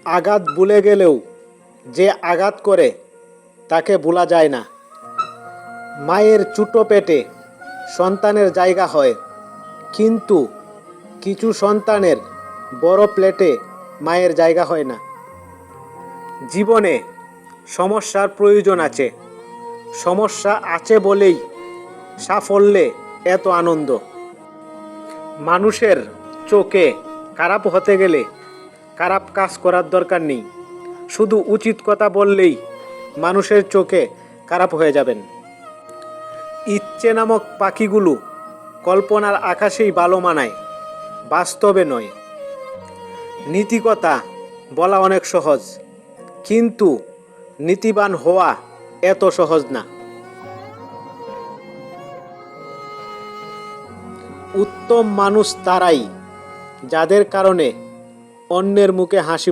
আঘাত ভুলে গেলেও যে আঘাত করে তাকে ভোলা যায় না। মায়ের ছোটো পেটে সন্তানের জায়গা হয়, কিন্তু কিছু সন্তানের বড় প্লেটে মায়ের জায়গা হয় না। জীবনে সমস্যার প্রয়োজন আছে, সমস্যা আছে বলেই সাফল্যে এত আনন্দ। মানুষের চোখে খারাপ হতে গেলে খারাপ কাজ করার দরকার নেই, শুধু উচিত কথা বললেই মানুষের চোখে খারাপ হয়ে যাবেন। ইচ্ছে নামক পাখিগুলো কল্পনার আকাশেই ভালো মানায়, বাস্তবে নয়। নীতিকথা বলা অনেক সহজ, কিন্তু নীতিবান হওয়া এত সহজ না। উত্তম মানুষ তারাই যাদের কারণে অন্যের মুখে হাসি